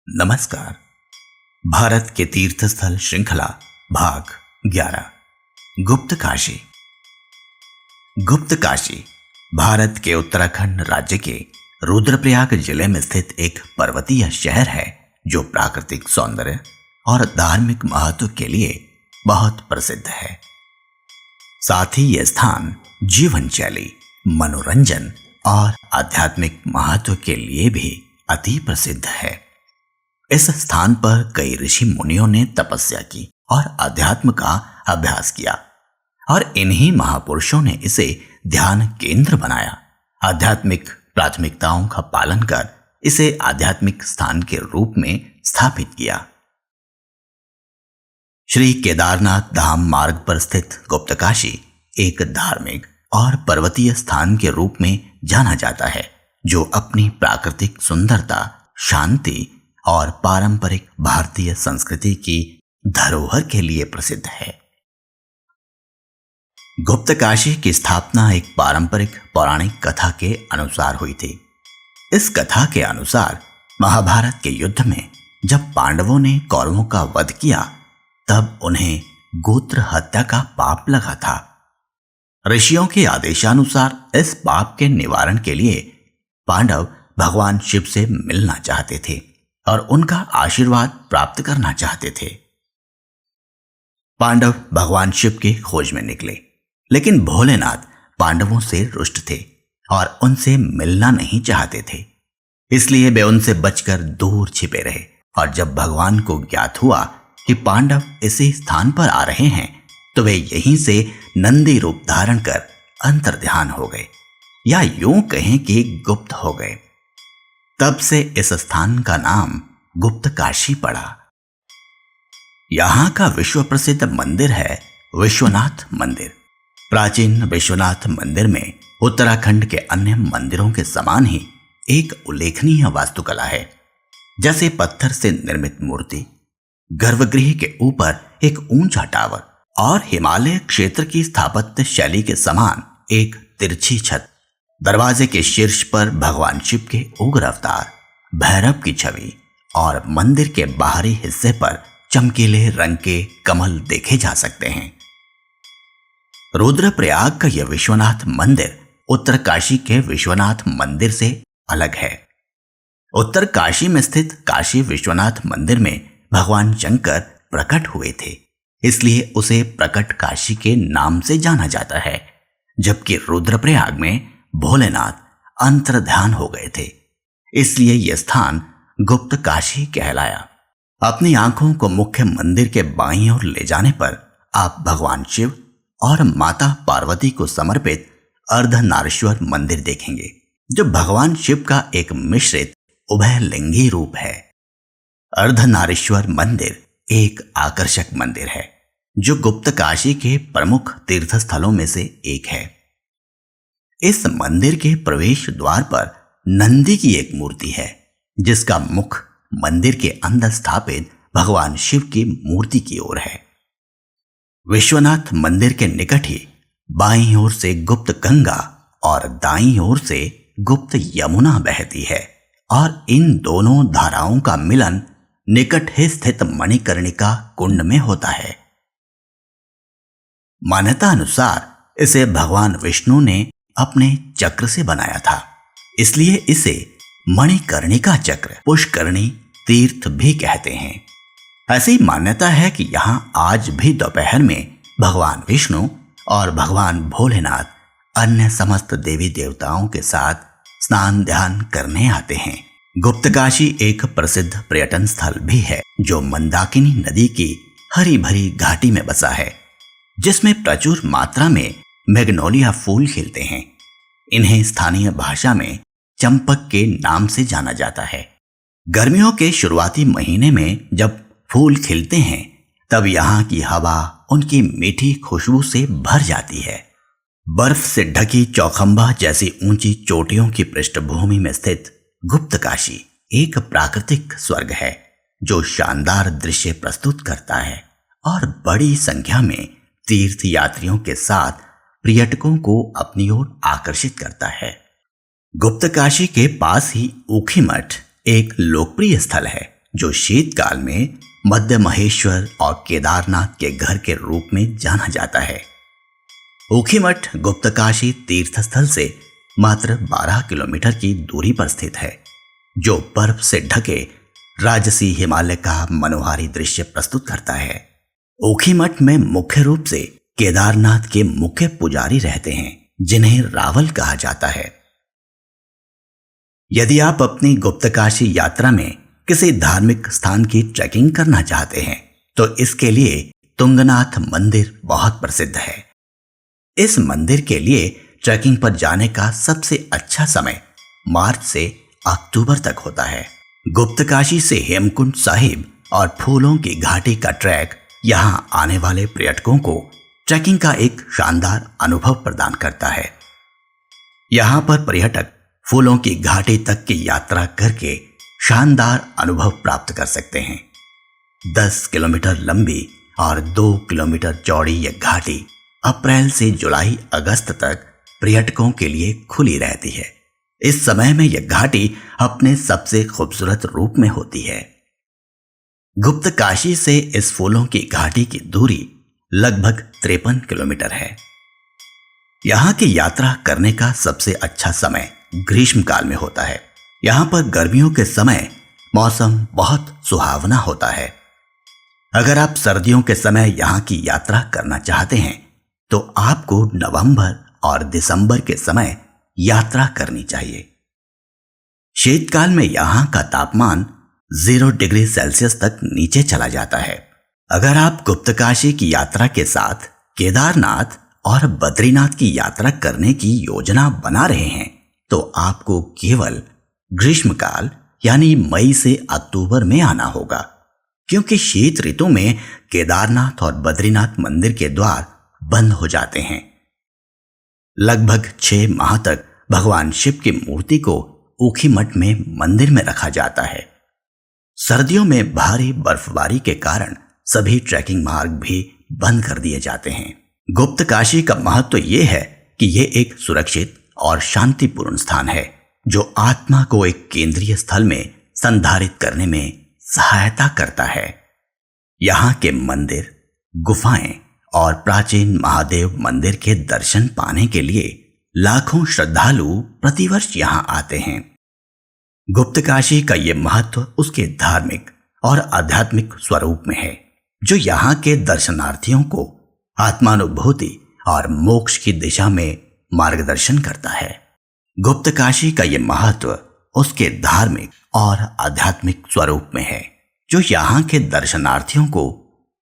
नमस्कार। भारत के तीर्थ स्थल श्रृंखला भाग 11 गुप्त काशी। गुप्त काशी भारत के उत्तराखंड राज्य के रुद्रप्रयाग जिले में स्थित एक पर्वतीय शहर है जो प्राकृतिक सौंदर्य और धार्मिक महत्व के लिए बहुत प्रसिद्ध है। साथ ही यह स्थान जीवन शैली, मनोरंजन और आध्यात्मिक महत्व के लिए भी अति प्रसिद्ध है। इस स्थान पर कई ऋषि मुनियों ने तपस्या की और अध्यात्म का अभ्यास किया और इन्हीं महापुरुषों ने इसे ध्यान केंद्र बनाया। आध्यात्मिक प्राथमिकताओं का पालन कर इसे आध्यात्मिक स्थान के रूप में स्थापित किया। श्री केदारनाथ धाम मार्ग पर स्थित गुप्त काशी एक धार्मिक और पर्वतीय स्थान के रूप में जाना जाता है जो अपनी प्राकृतिक सुंदरता, शांति और पारंपरिक भारतीय संस्कृति की धरोहर के लिए प्रसिद्ध है। गुप्त काशी की स्थापना एक पारंपरिक पौराणिक कथा के अनुसार हुई थी। इस कथा के अनुसार महाभारत के युद्ध में जब पांडवों ने कौरवों का वध किया तब उन्हें गोत्र हत्या का पाप लगा था। ऋषियों के आदेशानुसार इस पाप के निवारण के लिए पांडव भगवान शिव से मिलना चाहते थे और उनका आशीर्वाद प्राप्त करना चाहते थे। पांडव भगवान शिव की खोज में निकले, लेकिन भोलेनाथ पांडवों से रुष्ट थे और उनसे मिलना नहीं चाहते थे। इसलिए वे उनसे बचकर दूर छिपे रहे और जब भगवान को ज्ञात हुआ कि पांडव इसी स्थान पर आ रहे हैं तो वे यहीं से नंदी रूप धारण कर अंतर्ध्यान हो गए, या यूं कहें कि गुप्त हो गए। तब से इस स्थान का नाम गुप्त काशी पड़ा। यहां का विश्व प्रसिद्ध मंदिर है विश्वनाथ मंदिर। प्राचीन विश्वनाथ मंदिर में उत्तराखंड के अन्य मंदिरों के समान ही एक उल्लेखनीय वास्तुकला है, जैसे पत्थर से निर्मित मूर्ति, गर्भगृह के ऊपर एक ऊंचा टावर और हिमालय क्षेत्र की स्थापत्य शैली के समान एक तिरछी छत। दरवाजे के शीर्ष पर भगवान शिव के उग्र अवतार भैरव की छवि और मंदिर के बाहरी हिस्से पर चमकीले रंग के कमल देखे जा सकते हैं। रुद्रप्रयाग का यह विश्वनाथ मंदिर उत्तर काशी के विश्वनाथ मंदिर से अलग है। उत्तर काशी में स्थित काशी विश्वनाथ मंदिर में भगवान शंकर प्रकट हुए थे, इसलिए उसे प्रकट काशी के नाम से जाना जाता है, जबकि रुद्रप्रयाग में भोलेनाथ अंतर्ध्यान हो गए थे, इसलिए यह स्थान गुप्त काशी कहलाया। अपनी आंखों को मुख्य मंदिर के बाईं ओर ले जाने पर आप भगवान शिव और माता पार्वती को समर्पित अर्धनारीश्वर मंदिर देखेंगे, जो भगवान शिव का एक मिश्रित उभयलिंगी रूप है। अर्धनारीश्वर मंदिर एक आकर्षक मंदिर है जो गुप्त काशी के प्रमुख तीर्थ स्थलों में से एक है। इस मंदिर के प्रवेश द्वार पर नंदी की एक मूर्ति है, जिसका मुख मंदिर के अंदर स्थापित भगवान शिव की मूर्ति की ओर है। विश्वनाथ मंदिर के निकट ही बाईं ओर से गुप्त गंगा और दाईं ओर से गुप्त यमुना बहती है और इन दोनों धाराओं का मिलन निकट ही स्थित मणिकर्णिका कुंड में होता है। मान्यता अनुसार इसे भगवान विष्णु ने अपने चक्र से बनाया था, इसलिए इसे मणिकर्णिका चक्र पुष्करणी तीर्थ भी कहते हैं। ऐसी मान्यता है कि यहां आज भी दोपहर में भगवान विष्णु और भगवान भोलेनाथ अन्य समस्त देवी देवताओं के साथ स्नान ध्यान करने आते हैं। गुप्त काशी एक प्रसिद्ध पर्यटन स्थल भी है जो मंदाकिनी नदी की हरी भरी घाटी में बसा है, जिसमें प्रचुर मात्रा में मैग्नोलिया फूल खिलते हैं। इन्हें स्थानीय भाषा में चंपक के नाम से जाना जाता है। गर्मियों के शुरुआती महीने में जब फूल खिलते हैं तब यहाँ की हवा उनकी मीठी खुशबू से भर जाती है। बर्फ से ढकी चौखंबा जैसी ऊंची चोटियों की पृष्ठभूमि में स्थित गुप्त काशी एक प्राकृतिक स्वर्ग है जो शानदार दृश्य प्रस्तुत करता है और बड़ी संख्या में तीर्थ यात्रियों के साथ पर्यटकों को अपनी ओर आकर्षित करता है। गुप्त काशी के पास ही ऊखीमठ एक लोकप्रिय स्थल है जो शीतकाल में मध्य महेश्वर और केदारनाथ के घर के रूप में जाना जाता है। ऊखीमठ गुप्तकाशी तीर्थ स्थल से मात्र 12 किलोमीटर की दूरी पर स्थित है, जो बर्फ से ढके राजसी हिमालय का मनोहारी दृश्य प्रस्तुत करता है। ऊखीमठ में मुख्य रूप से केदारनाथ के मुख्य पुजारी रहते हैं, जिन्हें रावल कहा जाता है। यदि आप अपनी गुप्तकाशी यात्रा में किसी धार्मिक स्थान की ट्रैकिंग करना चाहते हैं तो इसके लिए तुंगनाथ मंदिर बहुत प्रसिद्ध है। इस मंदिर के लिए ट्रैकिंग पर जाने का सबसे अच्छा समय मार्च से अक्टूबर तक होता है। गुप्तकाशी से हेमकुंड साहिब और फूलों की घाटी का ट्रैक यहां आने वाले पर्यटकों को ट्रैकिंग का एक शानदार अनुभव प्रदान करता है। यहां पर पर्यटक फूलों की घाटी तक की यात्रा करके शानदार अनुभव प्राप्त कर सकते हैं। 10 किलोमीटर लंबी और 2 किलोमीटर चौड़ी यह घाटी अप्रैल से जुलाई अगस्त तक पर्यटकों के लिए खुली रहती है। इस समय में यह घाटी अपने सबसे खूबसूरत रूप में होती है। गुप्तकाशी से इस फूलों की घाटी की दूरी लगभग 53 किलोमीटर है। यहां की यात्रा करने का सबसे अच्छा समय ग्रीष्मकाल में होता है। यहां पर गर्मियों के समय मौसम बहुत सुहावना होता है। अगर आप सर्दियों के समय यहां की यात्रा करना चाहते हैं तो आपको नवंबर और दिसंबर के समय यात्रा करनी चाहिए। शीतकाल में यहां का तापमान 0 डिग्री सेल्सियस तक नीचे चला जाता है। अगर आप गुप्तकाशी की यात्रा के साथ केदारनाथ और बद्रीनाथ की यात्रा करने की योजना बना रहे हैं तो आपको केवल ग्रीष्मकाल यानी मई से अक्टूबर में आना होगा, क्योंकि शीत ऋतु में केदारनाथ और बद्रीनाथ मंदिर के द्वार बंद हो जाते हैं। लगभग 6 माह तक भगवान शिव की मूर्ति को ऊखीमठ में मंदिर में रखा जाता है। सर्दियों में भारी बर्फबारी के कारण सभी ट्रैकिंग मार्ग भी बंद कर दिए जाते हैं। गुप्तकाशी का महत्व यह है कि यह एक सुरक्षित और शांतिपूर्ण स्थान है, जो आत्मा को एक केंद्रीय स्थल में संधारित करने में सहायता करता है। यहाँ के मंदिर, गुफाएं और प्राचीन महादेव मंदिर के दर्शन पाने के लिए लाखों श्रद्धालु प्रतिवर्ष यहाँ आते हैं। गुप्तकाशी का यह महत्व उसके धार्मिक और आध्यात्मिक स्वरूप में है, जो यहाँ के दर्शनार्थियों को आत्मानुभूति और मोक्ष की दिशा में मार्गदर्शन करता है। गुप्तकाशी का यह महत्व उसके धार्मिक और आध्यात्मिक स्वरूप में है, जो यहाँ के दर्शनार्थियों को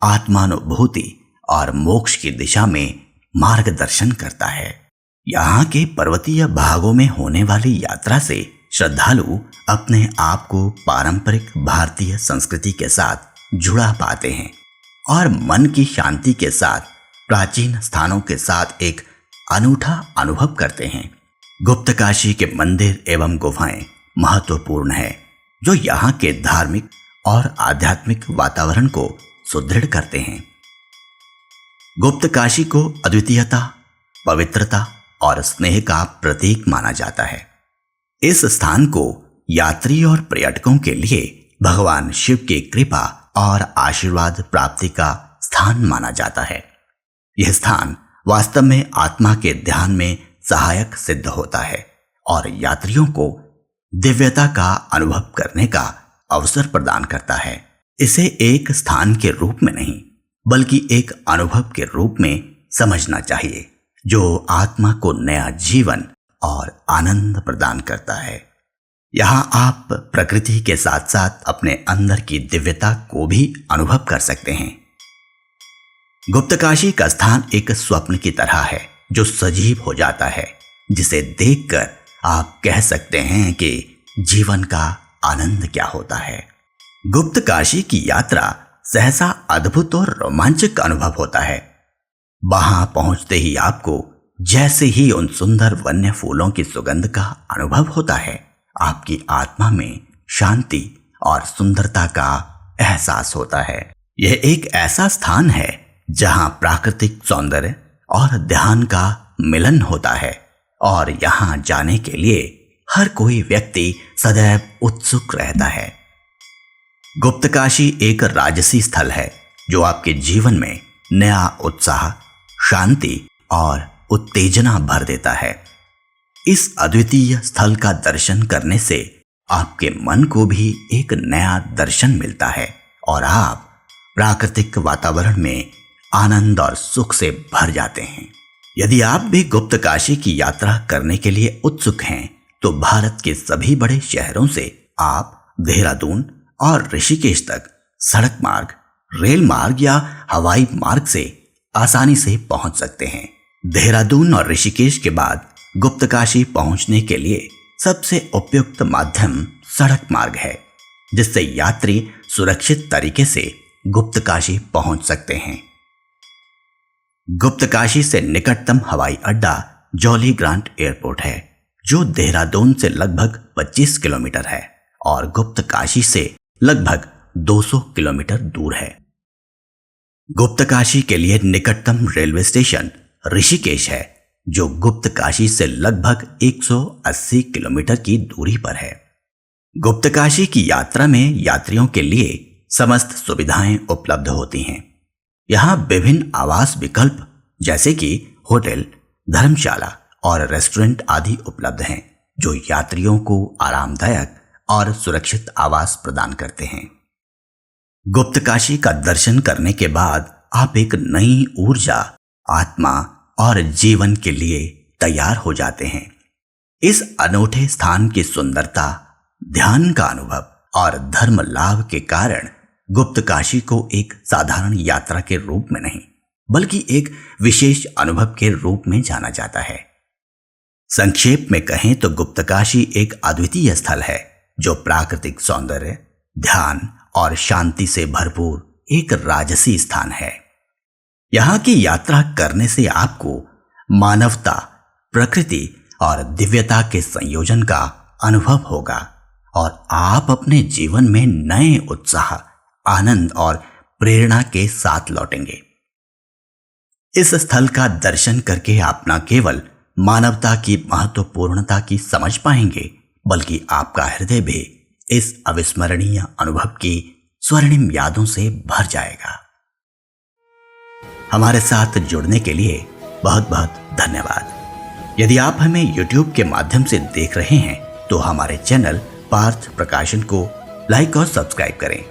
आत्मानुभूति और मोक्ष की दिशा में मार्गदर्शन करता है। यहाँ के पर्वतीय भागों में होने वाली यात्रा से श्रद्धालु अपने आप को पारंपरिक भारतीय संस्कृति के साथ जुड़ा पाते हैं और मन की शांति के साथ प्राचीन स्थानों के साथ एक अनूठा अनुभव करते हैं। गुप्तकाशी के मंदिर एवं गुफाएं महत्वपूर्ण है, जो यहाँ के धार्मिक और आध्यात्मिक वातावरण को सुदृढ़ करते हैं। गुप्तकाशी को अद्वितीयता, पवित्रता और स्नेह का प्रतीक माना जाता है। इस स्थान को यात्री और पर्यटकों के लिए भगवान शिव की कृपा और आशीर्वाद प्राप्ति का स्थान माना जाता है। यह स्थान वास्तव में आत्मा के ध्यान में सहायक सिद्ध होता है और यात्रियों को दिव्यता का अनुभव करने का अवसर प्रदान करता है। इसे एक स्थान के रूप में नहीं, बल्कि एक अनुभव के रूप में समझना चाहिए, जो आत्मा को नया जीवन और आनंद प्रदान करता है। यहाँ आप प्रकृति के साथ साथ अपने अंदर की दिव्यता को भी अनुभव कर सकते हैं। गुप्तकाशी का स्थान एक स्वप्न की तरह है, जो सजीव हो जाता है, जिसे देखकर आप कह सकते हैं कि जीवन का आनंद क्या होता है। गुप्तकाशी की यात्रा सहसा अद्भुत और रोमांचक अनुभव होता है। वहां पहुंचते ही आपको जैसे ही उन सुंदर वन्य फूलों की सुगंध का अनुभव होता है, आपकी आत्मा में शांति और सुंदरता का एहसास होता है। यह एक ऐसा स्थान है जहां प्राकृतिक सौंदर्य और ध्यान का मिलन होता है और यहां जाने के लिए हर कोई व्यक्ति सदैव उत्सुक रहता है। गुप्तकाशी एक राजसी स्थल है जो आपके जीवन में नया उत्साह, शांति और उत्तेजना भर देता है। इस अद्वितीय स्थल का दर्शन करने से आपके मन को भी एक नया दर्शन मिलता है और आप प्राकृतिक वातावरण में आनंद और सुख से भर जाते हैं। यदि आप भी गुप्तकाशी की यात्रा करने के लिए उत्सुक हैं तो भारत के सभी बड़े शहरों से आप देहरादून और ऋषिकेश तक सड़क मार्ग, रेल मार्ग या हवाई मार्ग से आसानी से पहुंच सकते हैं। देहरादून और ऋषिकेश के बाद गुप्तकाशी पहुंचने के लिए सबसे उपयुक्त माध्यम सड़क मार्ग है, जिससे यात्री सुरक्षित तरीके से गुप्तकाशी पहुंच सकते हैं। गुप्तकाशी से निकटतम हवाई अड्डा जॉली ग्रांट एयरपोर्ट है, जो देहरादून से लगभग 25 किलोमीटर है और गुप्तकाशी से लगभग 200 किलोमीटर दूर है। गुप्तकाशी के लिए निकटतम रेलवे स्टेशन ऋषिकेश है, जो गुप्तकाशी से लगभग 180 किलोमीटर की दूरी पर है। गुप्तकाशी की यात्रा में यात्रियों के लिए समस्त सुविधाएं उपलब्ध होती हैं। यहाँ विभिन्न आवास विकल्प जैसे कि होटल, धर्मशाला और रेस्टोरेंट आदि उपलब्ध हैं, जो यात्रियों को आरामदायक और सुरक्षित आवास प्रदान करते हैं। गुप्तकाशी का दर्शन करने के बाद आप एक नई ऊर्जा, आत्मा और जीवन के लिए तैयार हो जाते हैं। इस अनूठे स्थान की सुंदरता, ध्यान का अनुभव और धर्म लाभ के कारण गुप्तकाशी को एक साधारण यात्रा के रूप में नहीं, बल्कि एक विशेष अनुभव के रूप में जाना जाता है। संक्षेप में कहें तो गुप्तकाशी एक अद्वितीय स्थल है जो प्राकृतिक सौंदर्य, ध्यान और शांति से भरपूर एक राजसी स्थान है। यहाँ की यात्रा करने से आपको मानवता, प्रकृति और दिव्यता के संयोजन का अनुभव होगा और आप अपने जीवन में नए उत्साह, आनंद और प्रेरणा के साथ लौटेंगे। इस स्थल का दर्शन करके आप न केवल मानवता की महत्वपूर्णता की समझ पाएंगे, बल्कि आपका हृदय भी इस अविस्मरणीय अनुभव की स्वर्णिम यादों से भर जाएगा। हमारे साथ जुड़ने के लिए बहुत बहुत धन्यवाद। यदि आप हमें YouTube के माध्यम से देख रहे हैं तो हमारे चैनल पार्थ प्रकाशन को लाइक और सब्सक्राइब करें।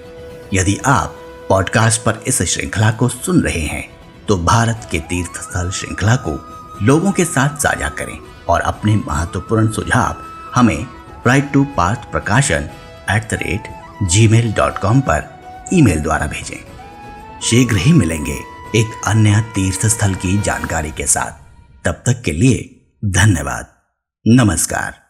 यदि आप पॉडकास्ट पर इस श्रृंखला को सुन रहे हैं तो भारत के तीर्थ स्थल श्रृंखला को लोगों के साथ साझा करें और अपने महत्वपूर्ण सुझाव हमें write2parthprakashan@gmail.com पर ईमेल द्वारा भेजें। शीघ्र ही मिलेंगे एक अन्य तीर्थ स्थल की जानकारी के साथ। तब तक के लिए धन्यवाद। नमस्कार।